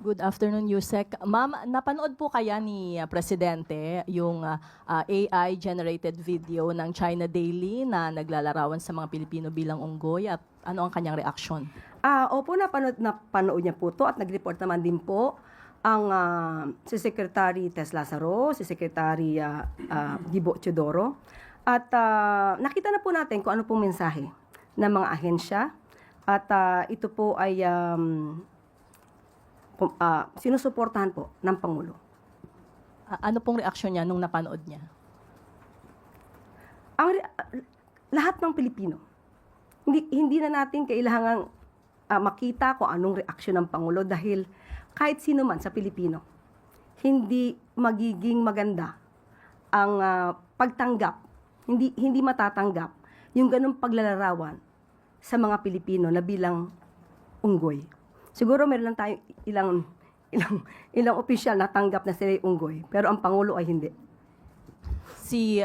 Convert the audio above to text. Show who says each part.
Speaker 1: Good afternoon, Yusek. Ma'am, napanood po kaya ni Presidente yung AI-generated video ng China Daily na naglalarawan sa mga Pilipino bilang unggoy at ano ang kanyang reaksyon?
Speaker 2: Opo, napanood niya po to at nag-report naman din po ang si Secretary Tess Lazaro, si Secretary Gibo Teodoro. At nakita na po natin kung ano pong mensahe ng mga ahensya. At ito po ay sinusuportahan po ng Pangulo.
Speaker 1: Ano pong reaksyon niya nung napanood niya?
Speaker 2: Lahat ng Pilipino, hindi na natin kailangang makita kung anong reaksyon ng Pangulo dahil kahit sino man sa Pilipino, hindi magiging maganda ang pagtanggap, hindi matatanggap yung ganung paglalarawan sa mga Pilipino na bilang unggoy. Siguro meron lang tayo ilang opisyal na tanggap na sila unggoy, pero ang Pangulo ay hindi.
Speaker 1: Si